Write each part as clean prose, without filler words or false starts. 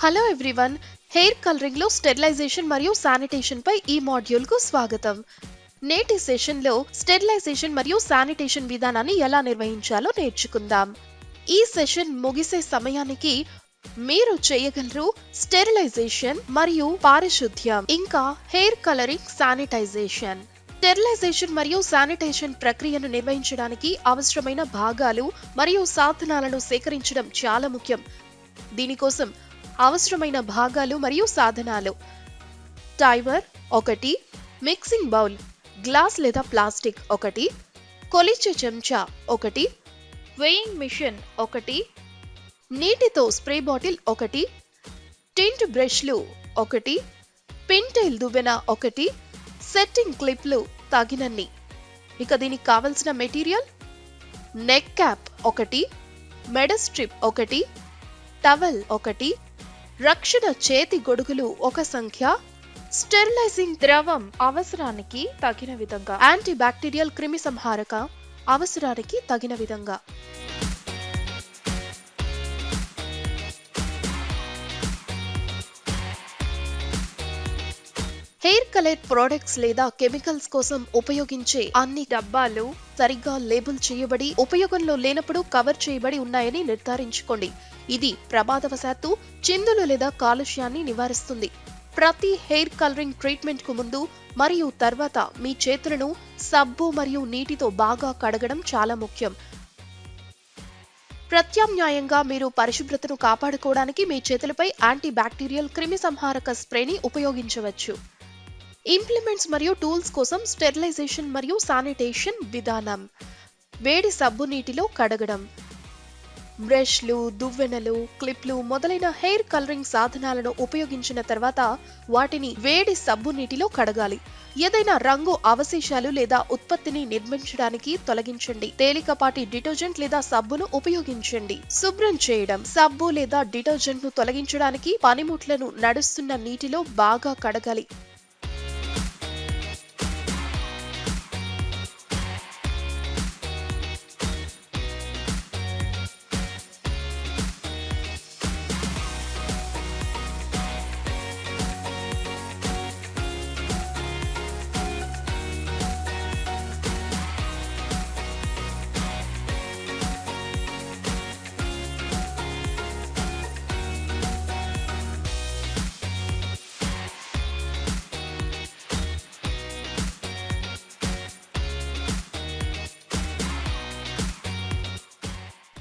Hello everyone, hair colouring లో sterilisation మరియు sanitation పై ఈ మాడ్యూల్ కు స్వాగతం. నేటి సెషన్ లో స్టెరిలైజేషన్ మరియు శానిటేషన్ విధానాన్ని ఎలా నిర్వహించాలో నేర్చుకుందాం. ఈ సెషన్ ముగిసే సమయానికి మీరు చేయగలరు స్టెరిలైజేషన్ మరియు పారిశుద్ధ్యం, ఇంకా హెయిర్ కలరింగ్, శానిటైజేషన్. స్టెరిలైజేషన్ మరియు శానిటేషన్ ప్రక్రియను నిర్వహించడానికి అవసరమైన భాగాలు మరియు సాధనాలను సేకరించడం చాలా ముఖ్యం. దీనికోసం అవసరమైన భాగాలు మరియు సాధనాలు: టైమర్ 1, మిక్సింగ్ బౌల్ గ్లాస్ లేదా ప్లాస్టిక్ 1, కొలిచే చెంచా 1, వెయింగ్ మిషన్ 1, నీటితో స్ప్రే బాటిల్ 1, టింట్ బ్రష్లు 1, పింటైల్ దువ్వెన 1, సెట్టింగ్ క్లిప్లు తగినన్ని. ఇక దీనికి కావలసిన మెటీరియల్: నెక్ క్యాప్ 1, మెడ స్ట్రిప్ 1, టవల్ 1, రక్షణ చేతి గొడుగులు 1 సంఖ్య, స్టెరిలైజింగ్ ద్రవం అవసరానికి తగిన విధంగా, యాంటీ బ్యాక్టీరియల్ క్రిమి సంహారక అవసరానికి తగిన విధంగా. హెయిర్ కలర్ ప్రొడక్ట్స్ లేదా కెమికల్స్ కోసం ఉపయోగించే అన్ని డబ్బాలు సరిగ్గా లేబుల్ చేయబడి, ఉపయోగంలో లేనప్పుడు కవర్ చేయబడి ఉన్నాయని నిర్ధారించుకోండి. ఇది ప్రమాదవశాత్తు చిందులు లేదా కాలుష్యాన్ని నివారిస్తుంది. ప్రతి హెయిర్ కలరింగ్ ట్రీట్మెంట్ కు ముందు మరియు తర్వాత మీ చేతులను సబ్బు మరియు నీటితో బాగా కడగడం చాలా ముఖ్యం. ప్రత్యామ్నాయంగా మీరు పరిశుభ్రతను కాపాడుకోవడానికి మీ చేతులపై యాంటీ బ్యాక్టీరియల్ క్రిమి సంహారక స్ప్రేని ఉపయోగించవచ్చు. ఇంప్లిమెంట్స్ మరియు టూల్స్ కోసం స్టెరిలైజేషన్ మరియు శానిటేషన్ విధానం: వేడి సబ్బు నీటిలో కడగడం. బ్రష్లు, దువ్వెనలు, క్లిప్లు మొదలైన హెయిర్ కలరింగ్ సాధనాలను ఉపయోగించిన తర్వాత వాటిని వేడి సబ్బు నీటిలో కడగాలి. ఏదైనా రంగు అవశేషాలు లేదా ఉత్పత్తిని నిర్మించడానికి తొలగించండి. తేలికపాటి డిటర్జెంట్ లేదా సబ్బును ఉపయోగించండి. శుభ్రం చేయడం: సబ్బు లేదా డిటర్జెంట్ ను తొలగించడానికి పనిముట్లను నడుస్తున్న నీటిలో బాగా కడగాలి.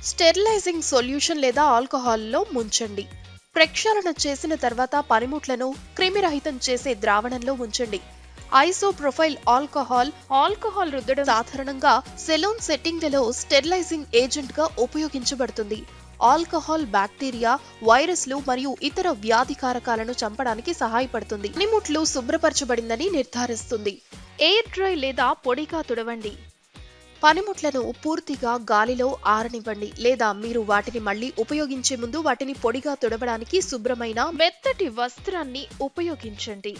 స్టెరిలైజింగ్ సొల్యూషన్ లేదా ఆల్కహాల్లో ముంచండి. ప్రక్షాళన చేసిన తర్వాత పనిముట్లను క్రిమిరహితం చేసే ద్రావణంలో ఉంచండి. ఐసోప్రొఫైల్ ఆల్కహాల్ రుద్దడం సాధారణంగా సెలూన్ సెట్టింగ్లలో స్టెరిలైజింగ్ ఏజెంట్ గా ఉపయోగించబడుతుంది. ఆల్కహాల్ బ్యాక్టీరియా, వైరస్లు మరియు ఇతర వ్యాధికారకాలను చంపడానికి సహాయపడుతుంది. పనిముట్లు శుభ్రపరచబడిందని నిర్ధారిస్తుంది. ఎయిర్ డ్రై లేదా పొడిగా తుడవండి. పనిముట్లను పూర్తిగా గాలిలో ఆరనివ్వండి, లేదా మీరు వాటిని మళ్లీ ఉపయోగించే ముందు వాటిని పొడిగా తుడవడానికి శుభ్రమైన మెత్తటి వస్త్రాన్ని ఉపయోగించండి.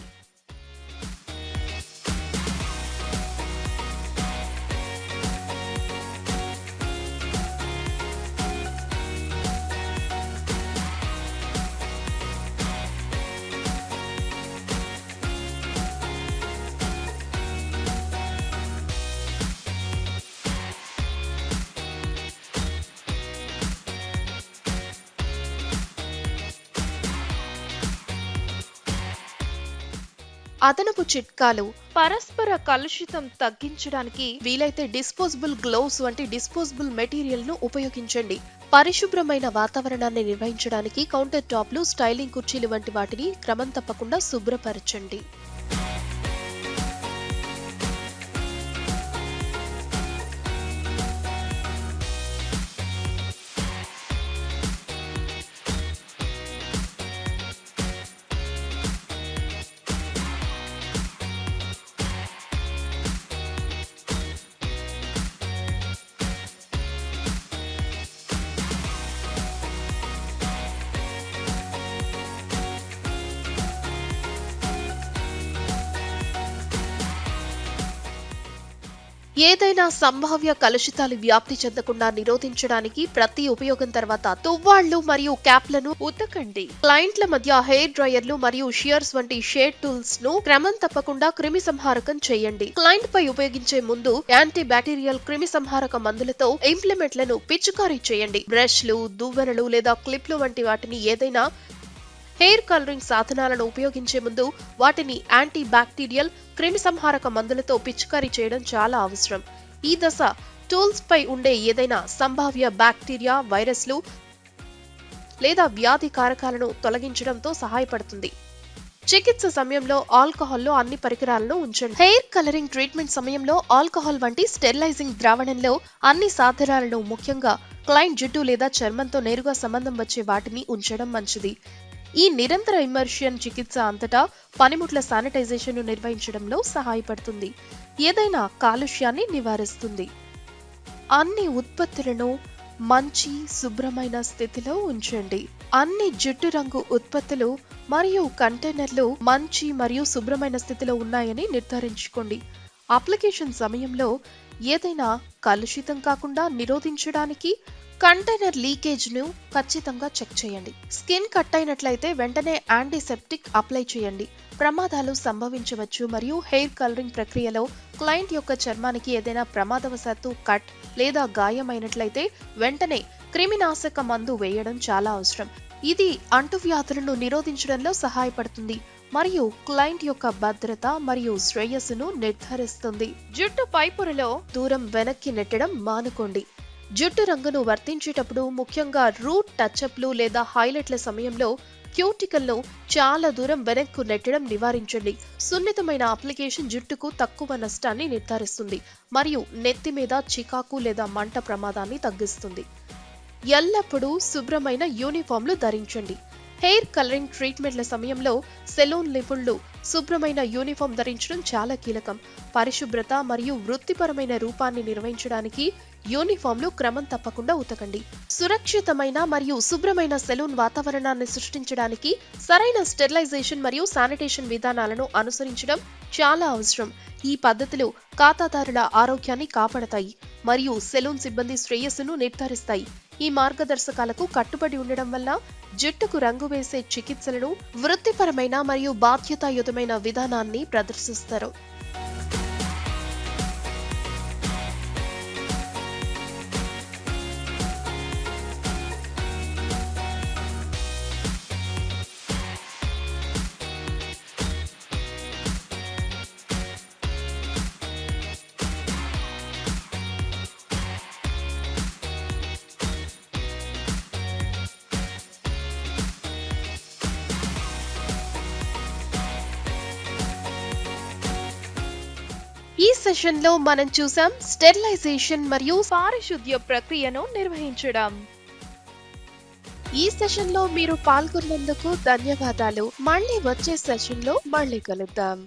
అదనపు చిట్కాలు: పరస్పర కలుషితం తగ్గించడానికి వీలైతే డిస్పోజబుల్ గ్లోవ్స్ వంటి డిస్పోజబుల్ మెటీరియల్ ను ఉపయోగించండి. పరిశుభ్రమైన వాతావరణాన్ని నిర్వహించడానికి కౌంటర్ టాప్లు, స్టైలింగ్ కుర్చీలు వంటి వాటిని క్రమం తప్పకుండా శుభ్రపరచండి. ఏదైనా సంభావ్య కలుషితాలు వ్యాప్తి చెందకుండా నిరోధించడానికి ప్రతి ఉపయోగం తర్వాత తువ్వాళ్లు మరియు క్యాప్లను ఉతకండి. క్లయింట్ల మధ్య హెయిర్ డ్రైయర్లు మరియు షియర్స్ వంటి షేడ్ టూల్స్ ను క్రమం తప్పకుండా క్రిమి సంహారకం చేయండి. క్లయింట్ పై ఉపయోగించే ముందు యాంటీ బ్యాక్టీరియల్ క్రిమి సంహారక మందులతో ఇంప్లిమెంట్లను పిచికారీ చేయండి. బ్రష్లు, దువ్వెనలు లేదా క్లిప్లు వంటి వాటిని ఏదైనా హెయిర్ కలరింగ్ సాధనాలను ఉపయోగించే ముందు వాటిని యాంటీ బ్యాక్టీరియల్ క్రిమి సంహారక మందులతో పిచికారీ చేయడం చాలా అవసరం. ఈ దశ టూల్స్ పై ఉండే ఏదైనా సంభావ్య బ్యాక్టీరియా, వైరస్లు లేదా వ్యాధి కారకాలను తొలగించడంతో సహాయపడుతుంది. చికిత్స సమయంలో ఆల్కహాల్లో అన్ని పరికరాలను ఉంచండి. హెయిర్ కలరింగ్ ట్రీట్మెంట్ సమయంలో ఆల్కహాల్ వంటి స్టెరిలైజింగ్ ద్రావణంలో అన్ని సాధనాలను, ముఖ్యంగా క్లయింట్ జుట్టు లేదా చర్మంతో నేరుగా సంబంధం వచ్చే వాటిని ఉంచడం మంచిది. ఈ నిరంతర ఇమ్మర్షన్ చికిత్స అంతటా పనిముట్ల శానిటైజేషన్ నిర్వహించడంలో సహాయపడుతుంది, ఏదైనా కాలుష్యాన్ని నివారిస్తుంది. అన్ని ఉత్పత్తులను మంచి శుభ్రమైన స్థితిలో ఉంచండి. అన్ని జుట్టు రంగు ఉత్పత్తులు మరియు కంటైనర్లు మంచి మరియు శుభ్రమైన స్థితిలో ఉన్నాయని నిర్ధారించుకోండి. అప్లికేషన్ సమయంలో ఏదైనా కలుషితం కాకుండా నిరోధించడానికి కంటైనర్ లీకేజ్ ను ఖచ్చితంగా చెక్ చేయండి. స్కిన్ కట్ అయినట్లయితే వెంటనే యాంటీసెప్టిక్ అప్లై చేయండి. ప్రమాదాలు సంభవించవచ్చు మరియు హెయిర్ కలరింగ్ ప్రక్రియలో క్లయింట్ యొక్క చర్మానికి ఏదైనా ప్రమాదవశాత్తు కట్ లేదా గాయమైనట్లయితే వెంటనే క్రిమినాశక మందు వేయడం చాలా అవసరం. ఇది అంటువ్యాధులను నిరోధించడంలో సహాయపడుతుంది మరియు క్లయింట్ యొక్క భద్రత మరియు శ్రేయస్సును నిర్ధారిస్తుంది. జుట్టు పైపొరలో దూరం వెనక్కి నెట్టడం మానుకోండి. జుట్టు రంగును వర్తించేటప్పుడు, ముఖ్యంగా రూట్ టచ్అప్లు లేదా హైలైట్ల సమయంలో క్యూటికల్ను చాలా దూరం వెనక్కు నెట్టడం నివారించండి. సున్నితమైన అప్లికేషన్ జుట్టుకు తక్కువ నష్టాన్ని నిర్ధారిస్తుంది మరియు నెత్తి మీద చికాకు లేదా మంట ప్రమాదాన్ని తగ్గిస్తుంది. ఎల్లప్పుడూ శుభ్రమైన యూనిఫామ్లు ధరించండి. హెయిర్ కలరింగ్ ట్రీట్మెంట్ల సమయంలో సెలూన్ నిపుణులు శుభ్రమైన యూనిఫామ్ ధరించడం చాలా కీలకం. పరిశుభ్రత మరియు వృత్తిపరమైన రూపాన్ని నిర్వహించడానికి యూనిఫామ్లు క్రమం తప్పకుండా ఉతకండి. సురక్షితమైన మరియు శుభ్రమైన సెలూన్ వాతావరణాన్ని సృష్టించడానికి సరైన స్టెరిలైజేషన్ మరియు శానిటేషన్ విధానాలను అనుసరించడం చాలా అవసరం. ఈ పద్ధతులు ఖాతాదారుల ఆరోగ్యాన్ని కాపాడతాయి మరియు సెలూన్ సిబ్బంది శ్రేయస్సును నిర్ధారిస్తాయి. ఈ మార్గదర్శకాలకు కట్టుబడి ఉండడం వల్ల జుట్టుకు రంగు వేసే చికిత్సలను వృత్తిపరమైన మరియు బాధ్యతాయుతమైన విధానాన్ని ప్రదర్శిస్తారు. ఈ సెషన్లో మనం చూసాం స్టెరిలైజేషన్ మరియు పారిశుద్ధ్య ప్రక్రియను నిర్వహించడం. ఈ సెషన్లో మీరు పాల్గొన్నందుకు ధన్యవాదాలు. మళ్ళీ వచ్చే సెషన్లో మళ్ళీ కలుద్దాం.